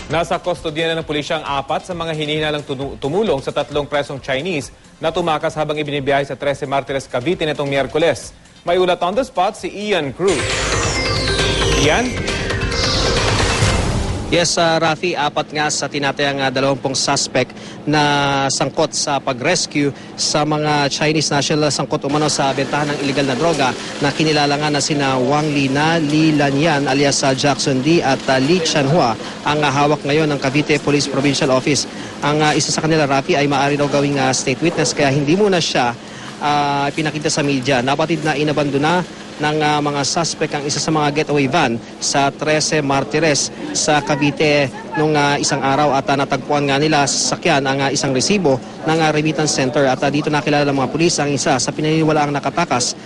Nasa kustodiya na ng pulisya ang 4 sa mga hinihinalang tumulong sa 3 presong Chinese na tumakas habang ibinibiyahe sa 13 Martires, Cavite nitong Miyerkules. May ulat on the spot si Ian Cruz. Ian? Yes, Rafi, 4 nga sa tinatayang 20 suspect na sangkot sa pag-rescue sa mga Chinese national sangkot umano sa bentahan ng illegal na droga na kinilala nga na sina Wang Lina, Li Lanyan alias Jackson D at Li Chanhua ang hawak ngayon ng Cavite Police Provincial Office. Ang isa sa kanila, Rafi, ay maaari daw gawing state witness kaya hindi muna siya pinakita sa media. Nabatid na inabandona ng mga suspect ang isa sa mga getaway van sa 13 Martires sa Cavite nung isang araw at natagpuan nga nila sa sakyan ang isang resibo ng remittance center at dito nakilala ng mga pulis ang isa sa pinaniniwalaang nakatakas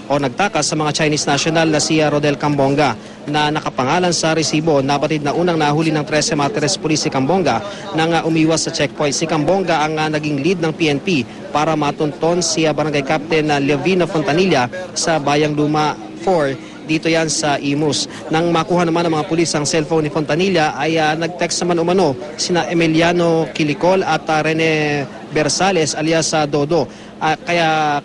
o nagtakas sa mga Chinese national na si Rodel Cambonga na nakapangalan sa resibo. Nabatid na unang nahuli ng 13 Martires Police si Cambonga nang umiwas sa checkpoint. Si Cambonga ang naging lead ng PNP para matunton si Barangay Captain Levina Fontanilla sa Bayang Luma 4. Dito yan sa Imus. Nang makuha naman ng mga pulis ang cellphone ni Fontanilla ay nag-text naman umano sina Emiliano Quilicol at Rene Bersales alias Dodo. Kaya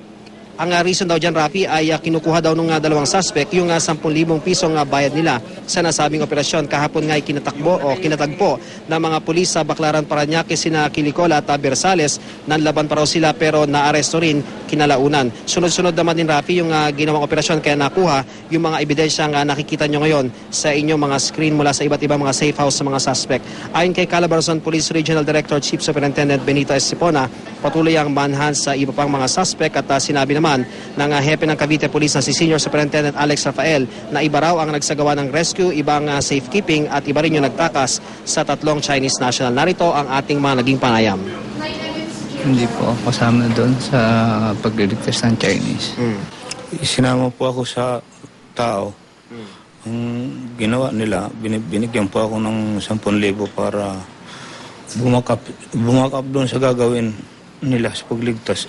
ang reason daw dyan, Rafi, ay kinukuha daw ng 2 suspect yung 10,000 pisong bayad nila sa nasabing operasyon. Kahapon nga ay kinatagpo ng mga pulis sa Baclaran, Parañaque, sina Quilicol at Bersales. Nanlaban pa raw sila pero naaresto rin kinalaunan. Sunod-sunod naman din, Rafi, yung ginawang operasyon kaya nakuha yung mga ebidensyang nakikita nyo ngayon sa inyong mga screen mula sa iba't ibang mga safe house sa mga suspect. Ayon kay Calabarzon Police Regional Director Chief Superintendent Benito Estipona, patuloy ang manhunt sa iba pang mga suspect at sinabi naman ng hepe ng Cavite Police na si Senior Superintendent Alex Rafael na iba raw ang nagsagawa ng rescue, ibang safekeeping at iba rin yung nagtakas sa 3 Chinese national. Narito ang ating mga naging panayam. Hindi po ako kasama doon sa pagliligtas ng Chinese. Sinama po ako sa tao. Ang ginawa nila, binigyan po ako ng 10,000 para bumakap doon sa gagawin nila sa pagligtas.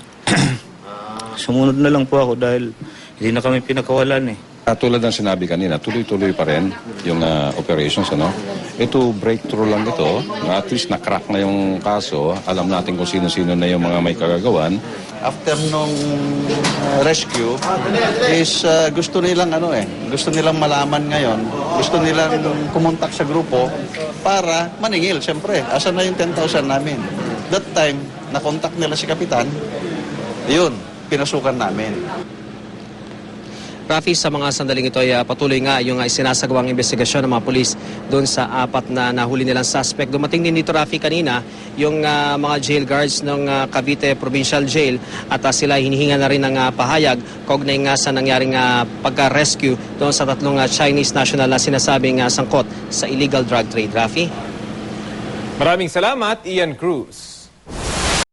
Sumunod na lang po ako dahil hindi na kami pinakawalan eh. Tulad ng sinabi kanina, tuloy-tuloy pa rin yung operations, ano? Ito, breakthrough lang ito. At least na-crack na yung kaso. Alam natin kung sino-sino na yung mga may kagagawan. After nung rescue, is gusto nilang gusto nilang malaman ngayon, gusto nilang kumontak sa grupo para maningil, siyempre. Asan na yung 10,000 namin? That time, nakontak nila si Kapitan, yun, pinasukan namin. Rafi, sa mga sandaling ito ay patuloy nga yung sinasagawang investigasyon ng mga pulis doon sa 4 na nahuli nilang suspect. Dumating din dito, Rafi, kanina yung mga jail guards ng Cavite Provincial Jail at sila hinihinga na rin ng pahayag kaugnay nga sa nangyaring pagka-rescue doon sa 3 Chinese national na sinasabing sangkot sa illegal drug trade. Rafi? Maraming salamat, Ian Cruz.